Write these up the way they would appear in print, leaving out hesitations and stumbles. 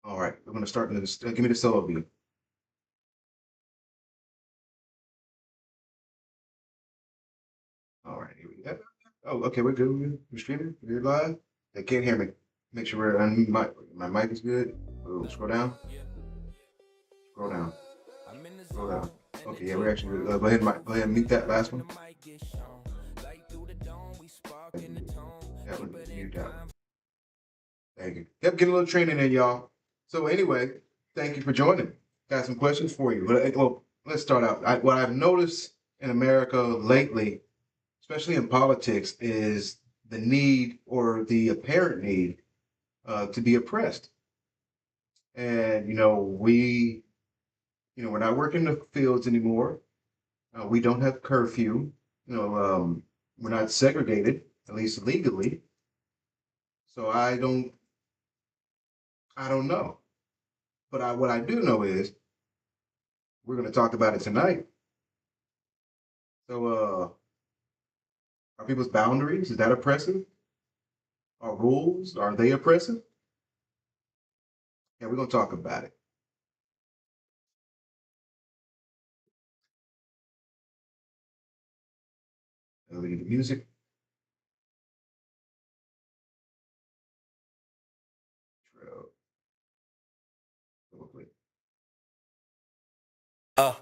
All right, we're gonna start this. Give me the solo beat. All right, here we go. Oh, okay, we're good. We're streaming. We're live. They can't hear me. Make sure we're on my mic is good. Oh, scroll down. Scroll down. Scroll down. Okay, yeah, we're actually good. Go ahead and mute that last one. That one mute out. Thank you. Yep, get a little training in, y'all. So anyway, thank you for joining. Got some questions for you. But well, let's start out. What I've noticed in America lately, especially in politics, is the need or the apparent need to be oppressed. And we're not working the fields anymore. We don't have curfew. We're not segregated, at least legally. So I don't know. But what I do know is we're going to talk about it tonight. So, are people's boundaries, is that oppressive? Are rules, are they oppressive? Yeah, we're going to talk about it. Look at the music. Uh,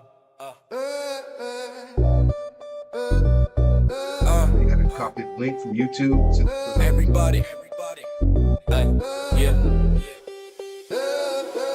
You got to copy the link from YouTube to everybody. Yeah.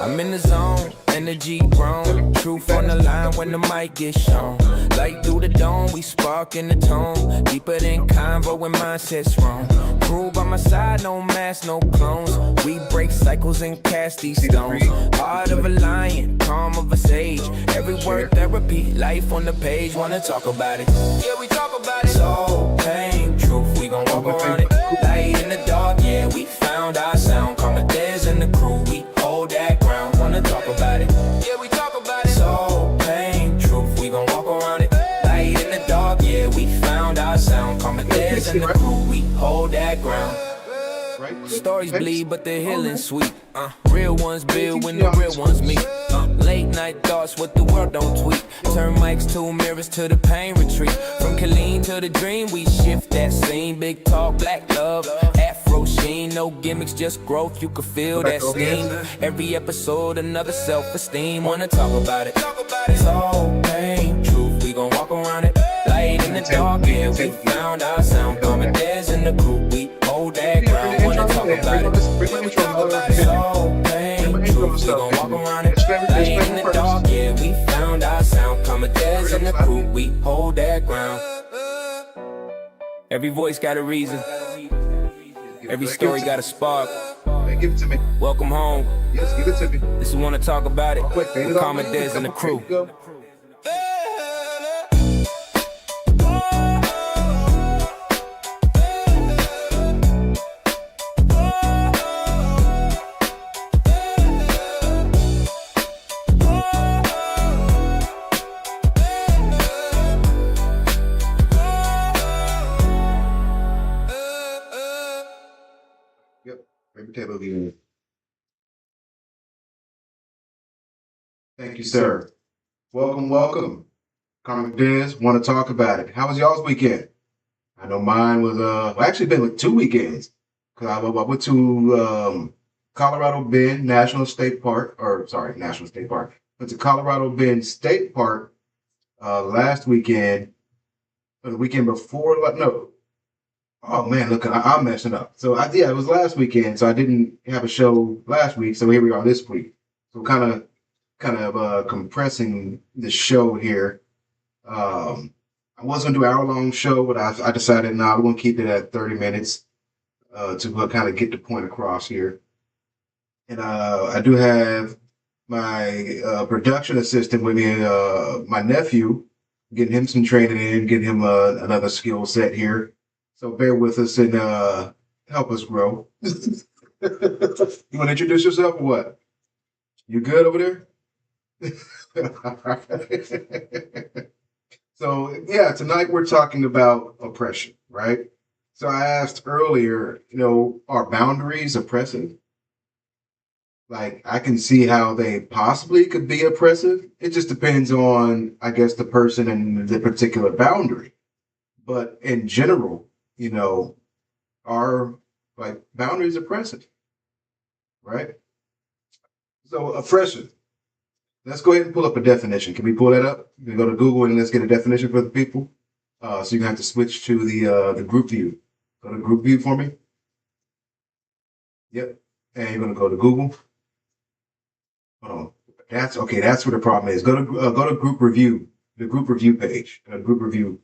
I'm in the zone, energy grown. Truth on the line when the mic gets shown. Light through the dome, we spark in the tone. Deeper than convo when mindsets wrong. Crew by my side, no mask, no clones. We break cycles and cast these stones. Heart of a lion, calm of a sage. Every word therapy, life on the page. Wanna talk about it? Yeah, we talk about it. Soul, pain, truth, we gon' walk around it. Light in the dark, yeah, we found our sound. Karmicdez and the crew, we hold that ground. Wanna talk about it? Yeah, we talk about it. Soul, pain, truth, we gon' walk around it. Light in the dark, yeah, we found our sound. Karmicdez and the crew, we hold that ground. Stories bleed, but the healing's sweet. Real ones build when the real ones meet. Late night thoughts, what the world don't tweet. Turn mics to mirrors to the pain retreat. From Colleen to the dream, we shift that scene. Big talk, black love, afro sheen. No gimmicks, just growth, you can feel that steam. Every episode, another self-esteem. Wanna talk about it? It's all pain, truth, we gon' walk around it. Light in the dark, yeah, we found our sound. Karmicdez in the crew, we hold that ground. Wanna talk about it? So pain, truth, we gon' walk around it. Light in the dark, yeah, we found our sound. Karmicdez in the crew, we hold that ground. Every voice got a reason. Every story got a spark. Give it to me. Welcome home. Yes, give it to me. This is Wanna Talk About It. With Karmicdez and the crew. Yep, paper table view. Thank you, sir. Welcome, welcome. Karmicdez, want to talk about it. How was y'all's weekend? I know mine was actually been like 2 weekends. Cause I went to Colorado Bend National State Park, or sorry, National State Park. Went to Colorado Bend State Park last weekend, or the weekend before. No, oh man, look, I'm messing up. So yeah, it was last weekend, so I didn't have a show last week. So here we are this week. So kind of compressing the show here. I was gonna do an hour-long show, but I decided we're gonna keep it at 30 minutes to kind of get the point across here. And I do have my production assistant with me, my nephew, getting him some training in, getting him another skill set here. So bear with us and help us grow. You want to introduce yourself or what? You good over there? So yeah, tonight we're talking about oppression, right? So I asked earlier, are boundaries oppressive? Like I can see how they possibly could be oppressive. It just depends on, I guess, the person and the particular boundary. But in general, you know, are like boundaries oppressive, right? So oppression. Let's go ahead and pull up a definition. Can we pull that up? We go to Google and let's get a definition for the people. So you're gonna have to switch to the group view. Go to group view for me. Yep. And you're gonna go to Google. Hold on. That's okay. That's where the problem is. Go to group review, the group review page. Group review.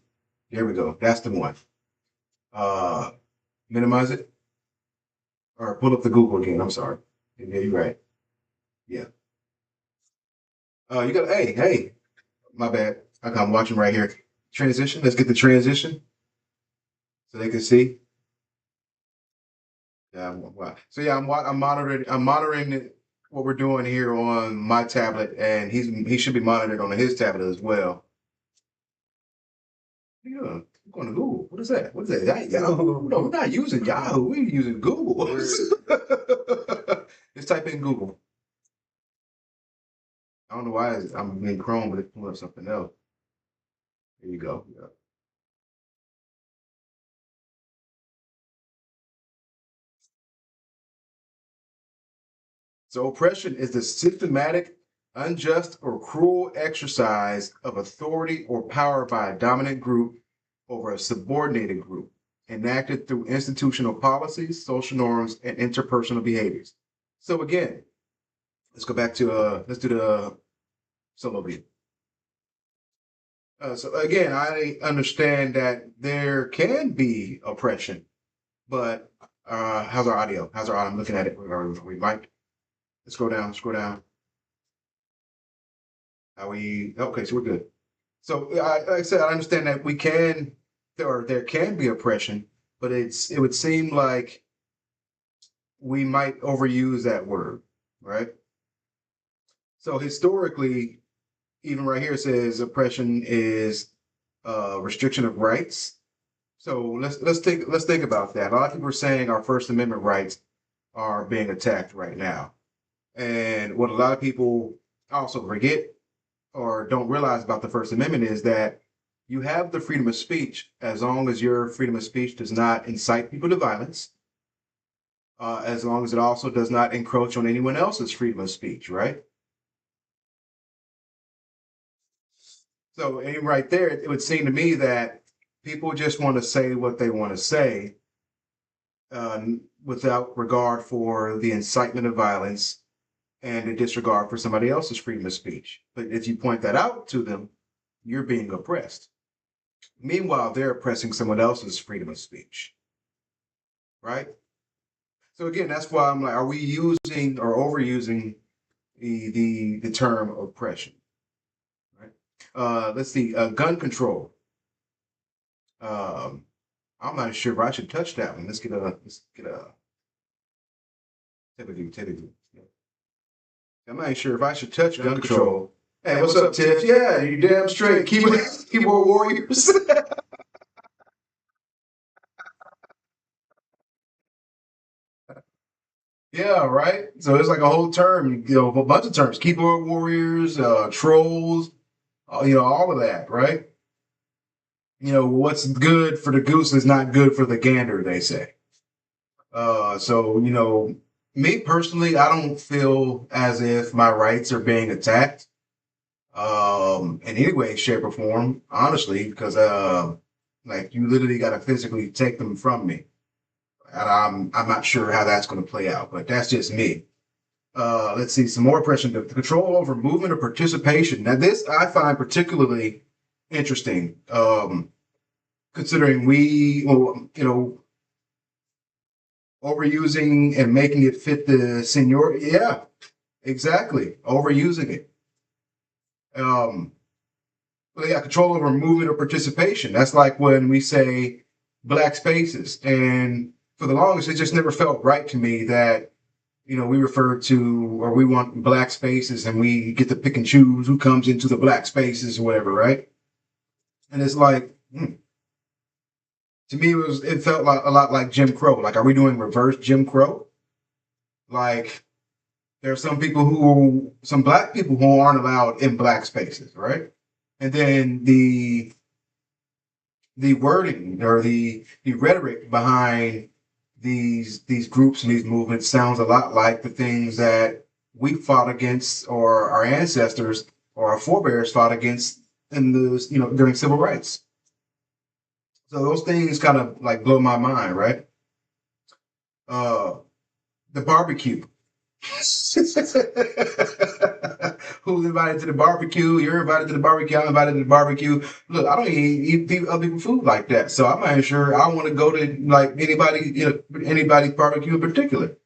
There we go. That's the one. Uh, Minimize it or pull up the Google again. I'm sorry. Yeah, you're right. Yeah. You got. Hey. My bad. Okay, I'm watching right here. Transition. Let's get the transition so they can see. Yeah. Wow. So yeah, I'm monitoring. I'm monitoring what we're doing here on my tablet, and he should be monitored on his tablet as well. Yeah, I'm going to Google. What is that? What is that? Yahoo? No, we're not using Yahoo. We're using Google. Just type in Google. I don't know why I'm in Chrome, but it's pulling up something else. There you go. Yeah. So oppression is the systematic, unjust, or cruel exercise of authority or power by a dominant group over a subordinated group, enacted through institutional policies, social norms, and interpersonal behaviors. So again, let's go back to let's do the solo view. So again, I understand that there can be oppression, but how's our audio? How's our audio? I'm looking at it. We might. Let's go down. Scroll down. Are we okay? So we're good. So like I said, I understand that we can, or there can be oppression, but it would seem like we might overuse that word, right? So historically, even right here it says oppression is restriction of rights. So let's think about that. A lot of people are saying our First Amendment rights are being attacked right now, and what a lot of people also forget or don't realize about the First Amendment is that you have the freedom of speech as long as your freedom of speech does not incite people to violence, as long as it also does not encroach on anyone else's freedom of speech, right? So, and right there, it would seem to me that people just want to say what they want to say uh, without regard for the incitement of violence and a disregard for somebody else's freedom of speech. But if you point that out to them, you're being oppressed. Meanwhile, they're oppressing someone else's freedom of speech, right? So again, that's why I'm like, are we using or overusing the term oppression? Right. Let's see. Gun control. Um, I'm not sure if I should touch that one. Let's get a typically. Yeah. I'm not sure if I should touch gun control. Hey, what's up, Tiff? Yeah, you damn straight. Keyboard warriors. Yeah, right. So it's like a whole term, a bunch of terms: keyboard warriors, trolls, all of that, right? What's good for the goose is not good for the gander, they say. So me personally, I don't feel as if my rights are being attacked, in any way, shape, or form. Honestly, because like you literally got to physically take them from me, and I'm not sure how that's going to play out, but that's just me. Let's see, some more oppression. The control over movement or participation. Now, this I find particularly interesting, considering overusing and making it fit the seniority. Yeah, exactly. Overusing it. Um, well, yeah, control over movement or participation. That's like when we say black spaces. And for the longest, it just never felt right to me that we refer to or we want black spaces and we get to pick and choose who comes into the black spaces or whatever, right? And it's like, to me, it felt like a lot like Jim Crow. Like, are we doing reverse Jim Crow? Like, There are some black people who aren't allowed in black spaces, right? And then the wording or the rhetoric behind these groups and these movements sounds a lot like the things that we fought against, or our ancestors or our forebears fought against in the during civil rights. So those things kind of like blow my mind, right? Uh, the barbecue. Who's invited to the barbecue? You're invited to the barbecue. I'm invited to the barbecue. Look, I don't eat other people's food like that, so I'm not sure I want to go to like anybody's barbecue in particular.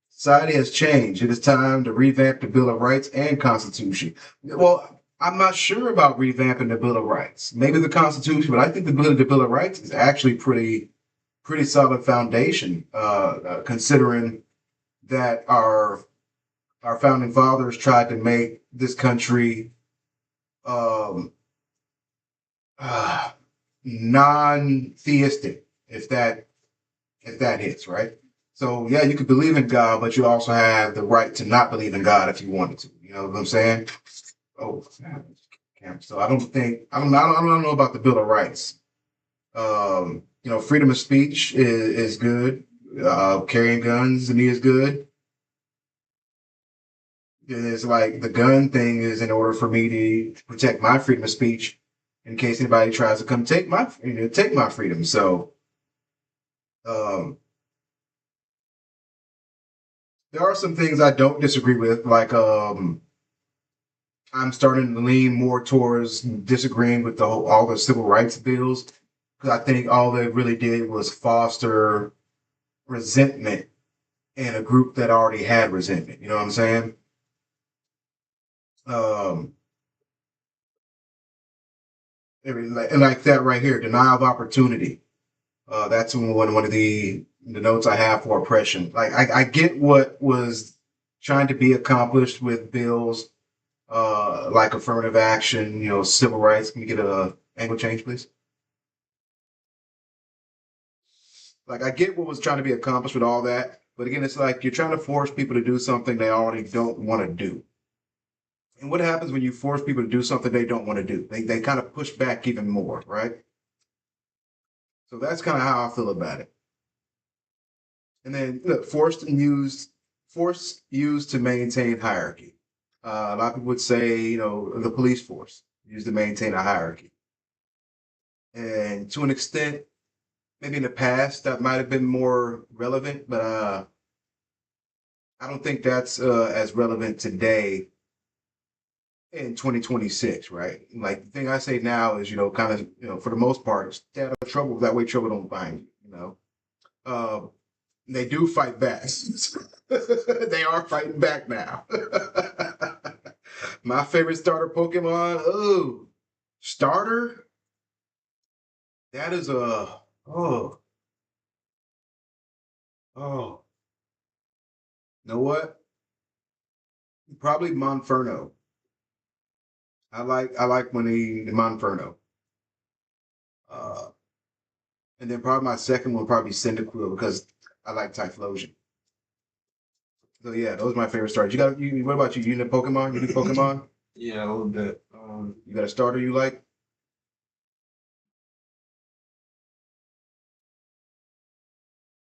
Society has changed. It is time to revamp the Bill of Rights and Constitution. Well, I'm not sure about revamping the Bill of Rights. Maybe the Constitution, but I think the Bill of Rights is actually pretty solid foundation, considering that our founding fathers tried to make this country um, uh, non-theistic, if that hits right. So yeah, you could believe in God, but you also have the right to not believe in God if you wanted to. You know what I'm saying? Oh, so I don't know about the Bill of Rights. Freedom of speech is good. Carrying guns to me is good. It's like the gun thing is in order for me to protect my freedom of speech in case anybody tries to come take my freedom. So um, there are some things I don't disagree with, like I'm starting to lean more towards disagreeing with all the civil rights bills because I think all they really did was foster resentment in a group that already had resentment. You know what I'm saying? Um, and like that right here, denial of opportunity. That's one of the notes I have for oppression. Like I get what was trying to be accomplished with bills like affirmative action, civil rights. Can you get a angle change, please? Like I get what was trying to be accomplished with all that, but again, it's like you're trying to force people to do something they already don't want to do. And what happens when you force people to do something they don't want to do? They kind of push back even more, right? So that's kind of how I feel about it. And then look, force used to maintain hierarchy. A lot of people would say, the police force used to maintain a hierarchy. And to an extent, maybe in the past that might have been more relevant, but I don't think that's as relevant today in 2026, right? Like the thing I say now is, kind of, for the most part, stay out of trouble. That way, trouble don't find you. Uh, they do fight back. They are fighting back now. My favorite starter Pokemon. Oh, starter. That is a oh. Know what? Probably Monferno. I like when the Monferno. Uh, and then probably my second one probably Cyndaquil because I like Typhlosion. So yeah, those are my favorite starters. What about you? You into Pokemon? You do Pokemon? Yeah, a little bit. You got a starter you like?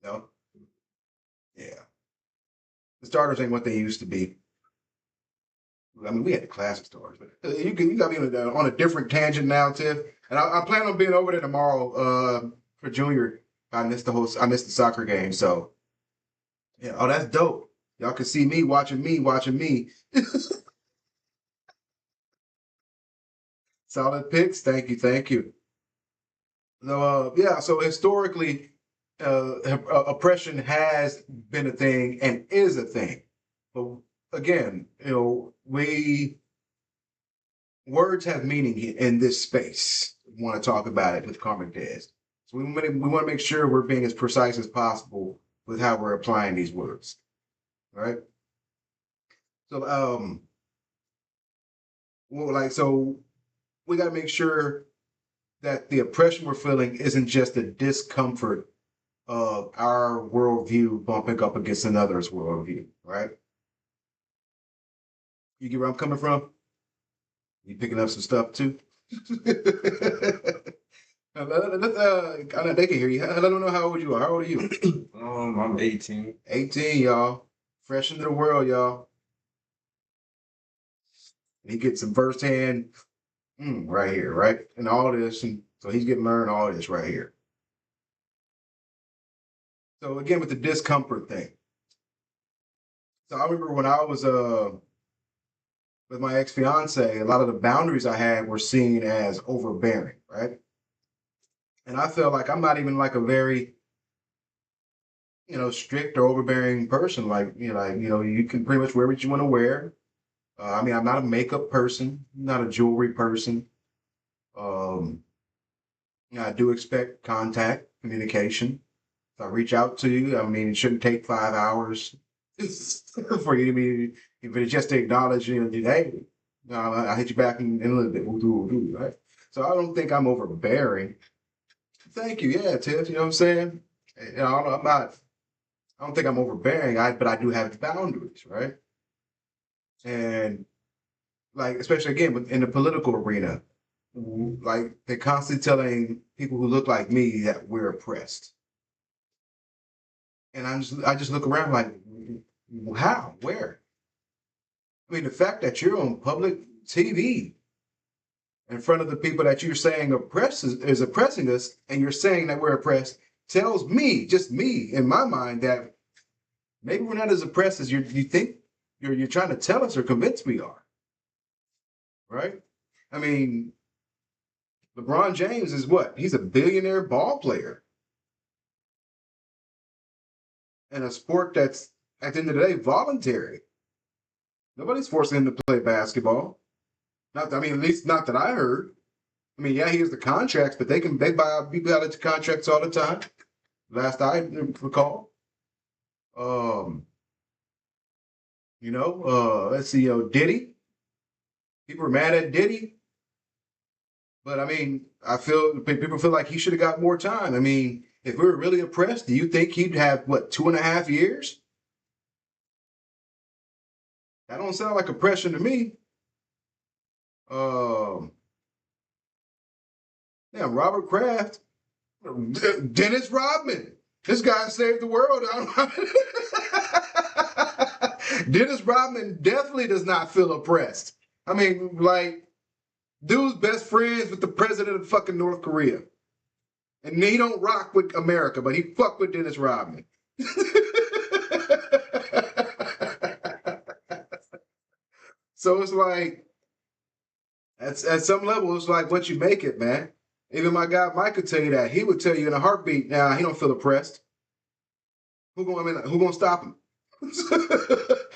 No? Yeah. The starters ain't what they used to be. I mean, we had the classic starters, but you got me on a different tangent now, Tiff. And I plan on being over there tomorrow for Junior. I missed the soccer game, so yeah. Oh, that's dope. Y'all can see me watching me watching me. Solid picks. Thank you, thank you. So yeah, so historically, oppression has been a thing and is a thing. But again, we words have meaning in this space. We want to talk about it with Karmicdez. So we want to make sure we're being as precise as possible with how we're applying these words. Right? So so we got to make sure that the oppression we're feeling isn't just a discomfort of our worldview bumping up against another's worldview, right? You get where I'm coming from? You picking up some stuff too? I know they can hear you. Let them know how old you are. How old are you? I'm 18. 18, y'all. Fresh into the world, y'all. And he gets some firsthand right here, right? And all this. And so he's getting learned all this right here. So again, with the discomfort thing. So I remember when I was with my ex-fiance, a lot of the boundaries I had were seen as overbearing, right? And I felt like I'm not even like a very, strict or overbearing person. You can pretty much wear what you want to wear. I mean, I'm not a makeup person, not a jewelry person. Um, I do expect contact, communication. If I reach out to you, I mean, it shouldn't take 5 hours for you to be, if it's just to acknowledge, hey, I hit you back in a little bit, we'll do, right? So I don't think I'm overbearing. Thank you, yeah, Tiff, you know what I'm saying? I don't think I'm overbearing, but I do have boundaries, right? And like, especially again in the political arena, like they're constantly telling people who look like me that we're oppressed. And I just look around like, how? Where? I mean, the fact that you're on public TV in front of the people that you're saying is oppressing us, and you're saying that we're oppressed, tells me, just me, in my mind, that maybe we're not as oppressed as you think you're trying to tell us or convince we are. Right? I mean, LeBron James is what? He's a billionaire ball player. In a sport that's, at the end of the day, voluntary. Nobody's forcing him to play basketball. At least not that I heard. I mean, yeah, he has the contracts, but they buy people out of contracts all the time. Last I recall. Let's see, Diddy. People are mad at Diddy. But I mean, people feel like he should have got more time. I mean, if we were really oppressed, do you think he'd have, what, 2.5 years? That don't sound like oppression to me. Robert Kraft, Dennis Rodman. This guy saved the world. Dennis Rodman definitely does not feel oppressed. I mean, like, dude's best friends with the president of fucking North Korea. And he don't rock with America, but he fuck with Dennis Rodman. So it's like, at some level, it's like what you make it, man. Even my guy Mike could tell you that. He would tell you in a heartbeat, he don't feel oppressed. Who gonna stop him?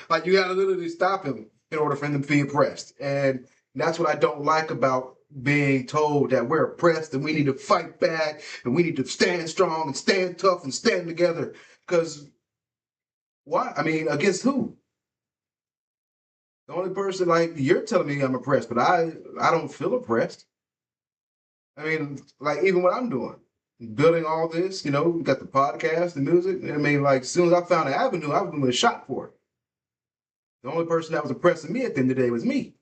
Like, you gotta literally stop him in order for him to be oppressed. And that's what I don't like about being told that we're oppressed and we need to fight back and we need to stand strong and stand tough and stand together. Because why? I mean, against who? The only person, like, you're telling me I'm oppressed, but I don't feel oppressed. I mean, like, even what I'm doing, building all this, we got the podcast, the music. I mean, like, as soon as I found an avenue, I was going to shot for it. The only person that was oppressing me at the end of the day was me.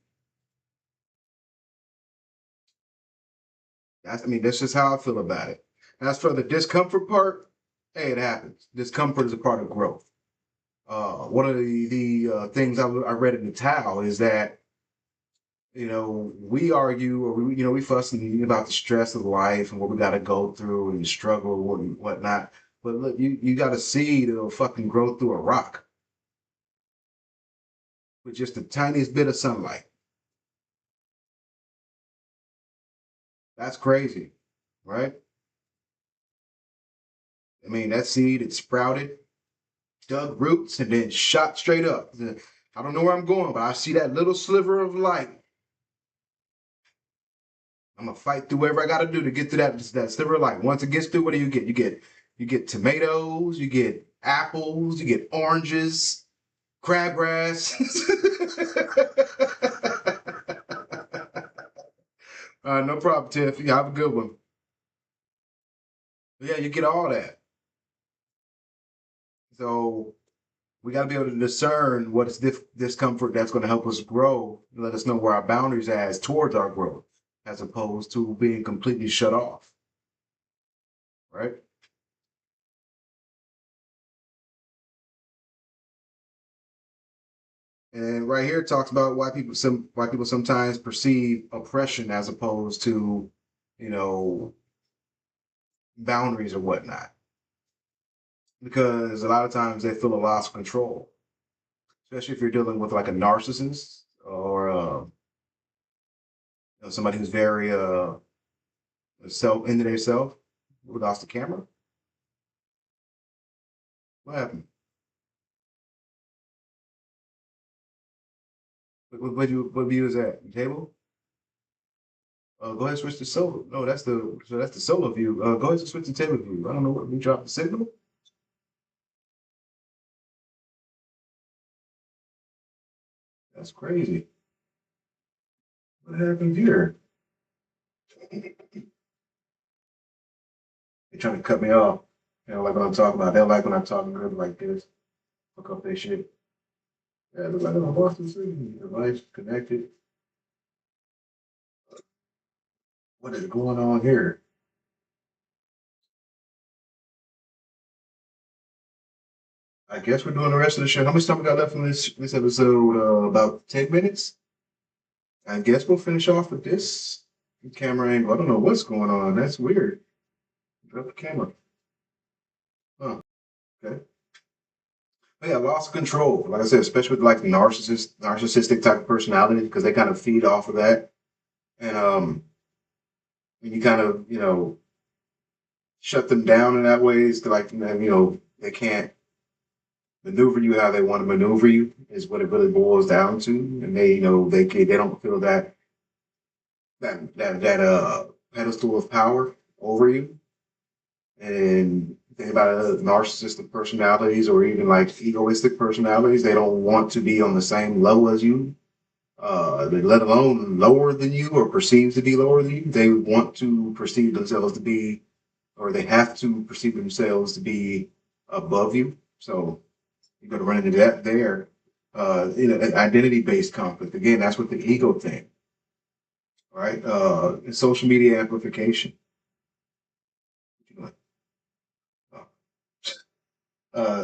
That's just how I feel about it. As for the discomfort part, hey, it happens. Discomfort is a part of growth. One of the things I read in the Tao is that, we argue or we fuss about the stress of life and what we got to go through and struggle and whatnot. But look, you got a seed that'll fucking grow through a rock with just the tiniest bit of sunlight. That's crazy, right? I mean, that seed, it sprouted, dug roots, and then shot straight up. I don't know where I'm going, but I see that little sliver of light. I'm gonna fight through whatever I got to do to get to that sliver of light. Once it gets through, what do you get? You get tomatoes, you get apples, you get oranges, crabgrass. No problem, Tiff. You have a good one. But yeah, you get all that. So we got to be able to discern what is discomfort that's going to help us grow, let us know where our boundaries are towards our growth, as opposed to being completely shut off, right? And right here it talks about why people sometimes perceive oppression as opposed to, you know, boundaries or whatnot, because a lot of times they feel a loss of control, especially if you're dealing with like a narcissist or somebody who's very self into their self. We lost the camera. What happened? What view is that? The table? Go ahead and switch to solo. No, that's the solo view. Go ahead and switch to table view. I don't know what we dropped the signal. That's crazy. What happened here? They're trying to cut me off. They don't like what I'm talking about. They don't like when I'm talking good like this. Fuck up their shit. Yeah, it looks like I'm lost the signal. Device connected. What is going on here? I guess we're doing the rest of the show. How much time we got left in this episode? About 10 minutes. I guess we'll finish off with this camera angle. I don't know what's going on. That's weird. Drop the camera. Huh. Okay. But yeah, loss of control. Like I said, especially with like narcissistic type of personality, because they kind of feed off of that. And you kind of, shut them down in that way. It's like, they can't maneuver you how they want to maneuver you is what it really boils down to. And they don't feel that pedestal of power over you. And think about narcissistic personalities or even like egoistic personalities. They don't want to be on the same level as you, let alone lower than you or perceived to be lower than you. They want to perceive themselves to be, or they have to perceive themselves to be above you. So you're going to run into that there. Identity-based conflict. Again, that's with the ego thing, right? Social media amplification.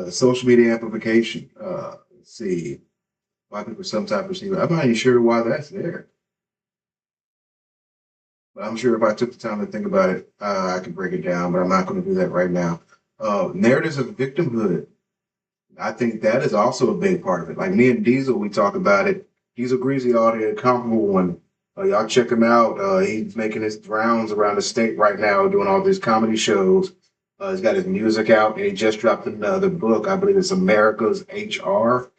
Social media amplification. Let's see. Why people sometimes perceive it. I'm not even sure why that's there. But I'm sure if I took the time to think about it, I could break it down, but I'm not going to do that right now. Narratives of victimhood. I think that is also a big part of it. Like me and Diesel, we talk about it. Diesel Greasy audio, comparable one. Y'all check him out. He's making his rounds around the state right now, doing all these comedy shows. He's got his music out, and he just dropped another book. I believe it's America's HR,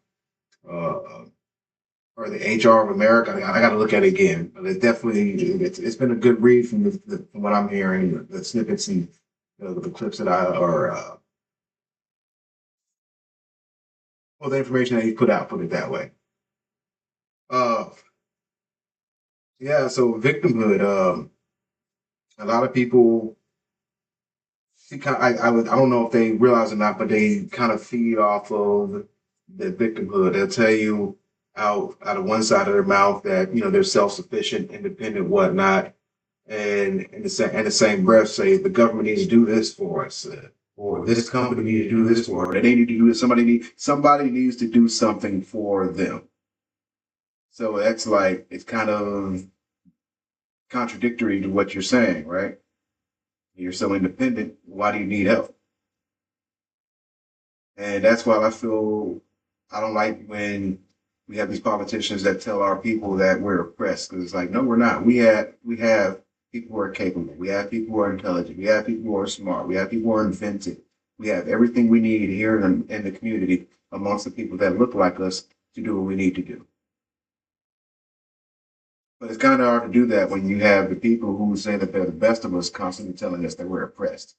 or the HR of America. I got to look at it again. But it's been a good read from what I'm hearing, the snippets and the clips that the information that he put out, put it that way. Yeah, so victimhood. A lot of people, I don't know if they realize it or not, but they kind of feed off of the victimhood. They'll tell you out of one side of their mouth that they're self-sufficient, independent, whatnot, and in the same breath say the government needs to do this for us, or this company needs to do this for us, or they need to do this. Somebody needs to do something for them. So that's like it's kind of contradictory to what you're saying, right? You're so independent. Why do you need help? And that's why I don't like when we have these politicians that tell our people that we're oppressed. Because it's like, no, we're not. We have people who are capable. We have people who are intelligent. We have people who are smart. We have people who are inventive. We have everything we need here in the community amongst the people that look like us to do what we need to do. But it's kind of hard to do that when you have the people who say that they're the best of us constantly telling us that we're oppressed.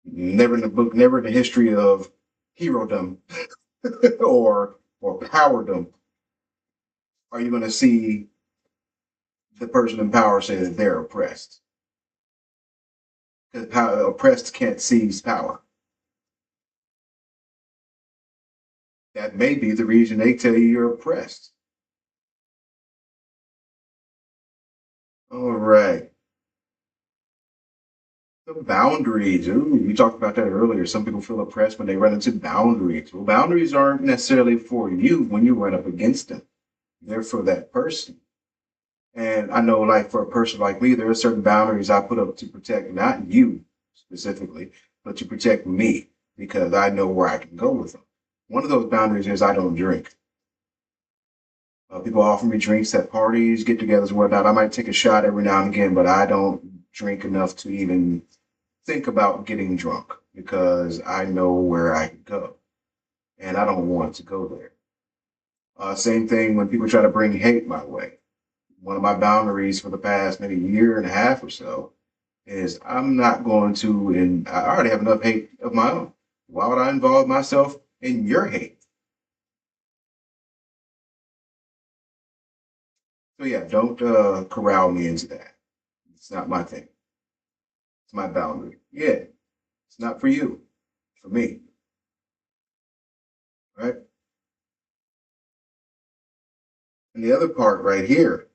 Never in the book, never in the history of herodom or powerdom are you going to see the person in power say that they're oppressed. Because oppressed can't seize power. That may be the reason they tell you you're oppressed. All right. The boundaries. Ooh, we talked about that earlier. Some people feel oppressed when they run into boundaries. Well, boundaries aren't necessarily for you when you run up against them. They're for that person. And I know, like, for a person like me, there are certain boundaries I put up to protect not you specifically, but to protect me because I know where I can go with them. One of those boundaries is I don't drink. People offer me drinks at parties, get togethers, and whatnot. I might take a shot every now and again, but I don't drink enough to even think about getting drunk because I know where I can go and I don't want to go there. Same thing when people try to bring hate my way. One of my boundaries for the past maybe year and a half or so is I'm not going to, and I already have enough hate of my own. Why would I involve myself in your hate? So yeah, don't corral me into that. It's not my thing. It's my boundary. Yeah, it's not for you, for me, right? And the other part right here,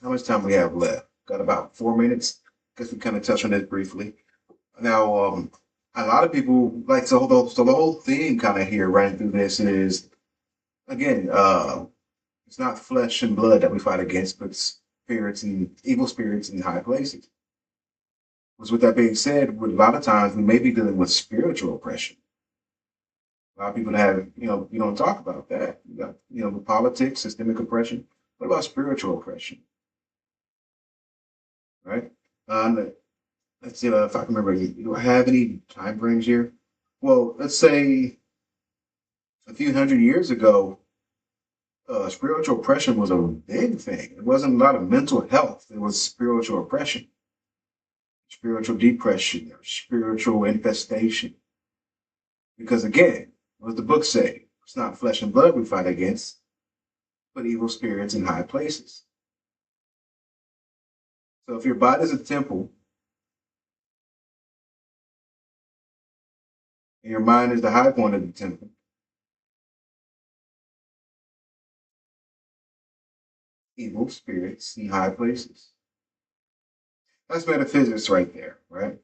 how much time we have left? Got about 4 minutes. Guess we kind of touched on this briefly. Now, a lot of people like so the whole theme kind of here running through this is again, it's not flesh and blood that we fight against, but spirits and evil spirits in high places. So with that being said, with a lot of times we may be dealing with spiritual oppression. A lot of people have, you don't talk about that. You got, the politics, systemic oppression. What about spiritual oppression, right? Let's see if I can remember. You don't have any time frames here? Well, let's say a few hundred years ago, spiritual oppression was a big thing. It wasn't a lot of mental health. It was spiritual oppression, spiritual depression, or spiritual infestation. Because again, what does the book say? It's not flesh and blood we fight against, but evil spirits in high places. So if your body is a temple and your mind is the high point of the temple, evil spirits in high places. That's metaphysics right there, right?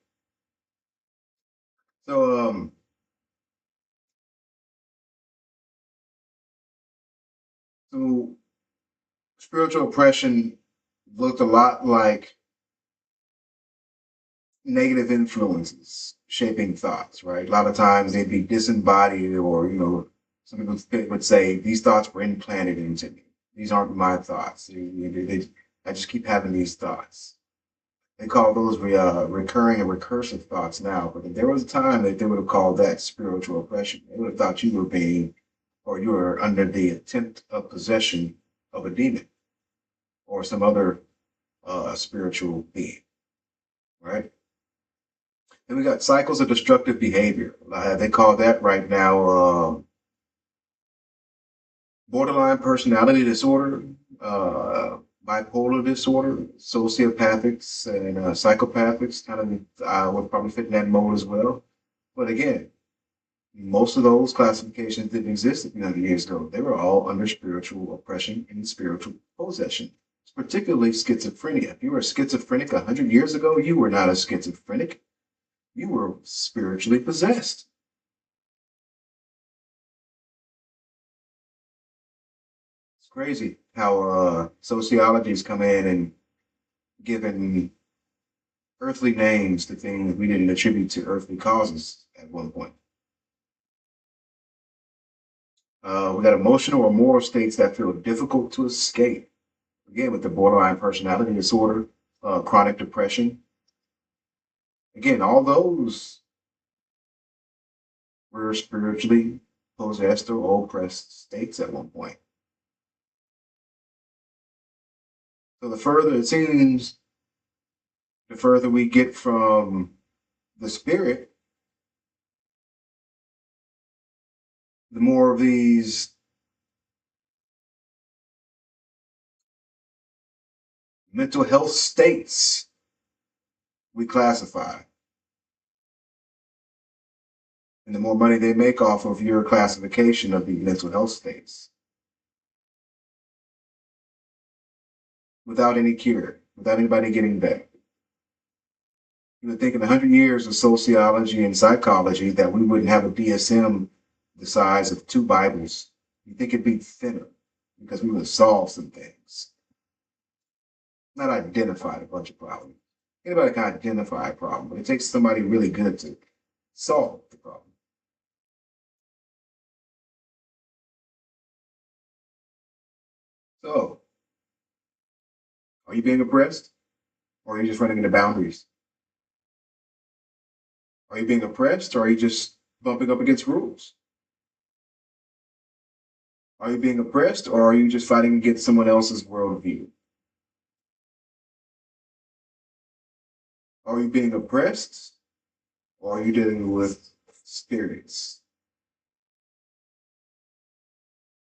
So so spiritual oppression looked a lot like negative influences shaping thoughts, right? A lot of times they'd be disembodied, or some people would say these thoughts were implanted into me. These aren't my thoughts. I just keep having these thoughts. They call those recurring and recursive thoughts now, but there was a time that they would have called that spiritual oppression. They would have thought you were being, or you were under the attempt of possession of a demon or some other spiritual being, right? Then we got cycles of destructive behavior. They call that right now borderline personality disorder, bipolar disorder, sociopathics, and psychopathics. Kind of, would probably fit in that mold as well. But again, most of those classifications didn't exist a few hundred years ago. They were all under spiritual oppression and spiritual possession. Particularly schizophrenia. If you were a schizophrenic 100 years ago, you were not a schizophrenic. You were spiritually possessed. It's crazy how sociologies come in and given earthly names to things we didn't attribute to earthly causes at one point. We got emotional or moral states that feel difficult to escape. Again, with the borderline personality disorder, chronic depression. Again, all those were spiritually possessed or oppressed states at one point. So the further it seems, the further we get from the spirit, the more of these mental health states we classify. and the more money they make off of your classification of the mental health states. Without any cure, without anybody getting better. You would think in 100 years of sociology and psychology that we wouldn't have a DSM the size of 2 Bibles. You think it'd be thinner because we would have solved some things. Not identified a bunch of problems. Anybody can identify a problem, but it takes somebody really good to solve the problem. So, are you being oppressed? Or are you just running into boundaries? Are you being oppressed, or are you just bumping up against rules? Are you being oppressed, or are you just fighting against someone else's worldview? Are you being oppressed, or are you dealing with spirits?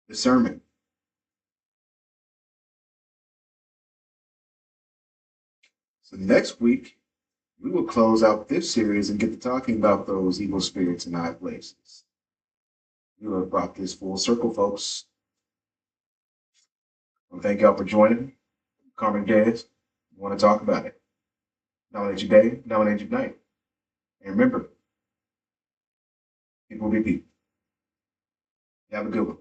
Discernment. So next week, we will close out this series and get to talking about those evil spirits in high places. You have brought this full circle, folks. Well, thank y'all for joining. Karmicdez, want to talk about it. Nominate your day, nominate your night. And remember, people be people. You have a good one.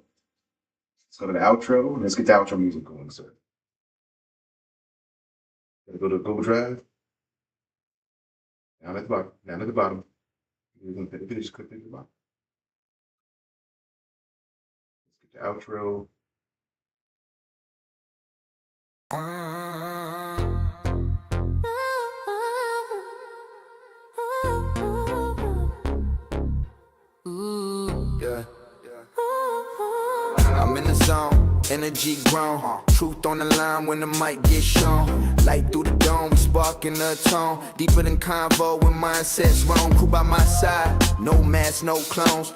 Let's go to the outro. Let's get the outro music going, sir. Gotta go to Google Drive. Down at the bottom. Down at the bottom. You're going to finish, click at the bottom. Let's get the outro. Yeah. I'm in the zone, energy grown. Truth on the line when the mic gets shown. Light through the dome, we sparking the tone. Deeper than convo when mindsets roam. Crew by my side, no mask, no clones.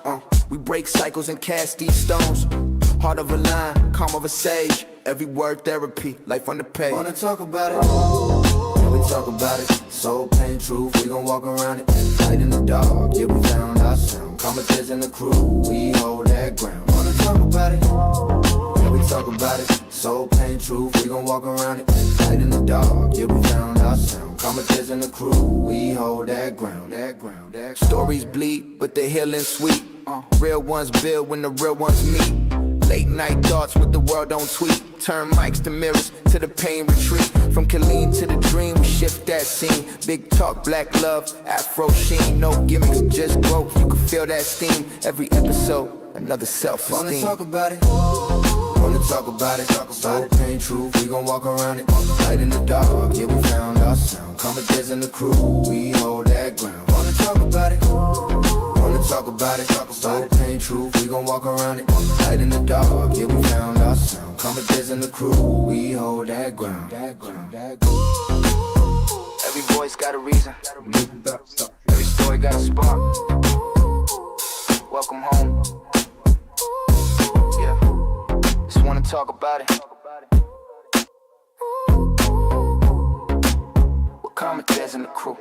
We break cycles and cast these stones. Heart of a lion, calm of a sage. Every word therapy, life on the page. Wanna talk about it? Yeah, we talk about it. Soul, pain, truth, we gon' walk around it. Light in the dark, yeah, we found our sound. Karmicdez and the crew, we hold that ground. Wanna talk about it? Yeah, we talk about it. Soul, pain, truth, we gon' walk around it. Light in the dark, yeah, we found our sound. Karmicdez and the crew, we hold that ground, that ground, that ground. Stories bleed, but the healing sweet. Real ones build when the real ones meet. Late night thoughts with the world on tweet. Turn mics to mirrors to the pain retreat. From Colleen to the dream, we shift that scene. Big talk, black love, afro sheen. No gimmicks, just growth, you can feel that steam. Every episode, another self-esteem. Wanna talk about it? Wanna talk about it? Soul, pain, truth, we gon' walk around it. Light in the dark, yeah, we found our sound. Karmicdez and the crew, we hold that ground. Wanna talk about it? Wanna talk about it? Soul, pain, truth, we gon' walk around it. Light in the dark, yeah, we found our sound. Karmicdez and the crew, we hold that ground. That ground, that ground. Every voice got a reason. Every story got a spark. Welcome home. Yeah, just wanna talk about it. With Karmicdez and the crew.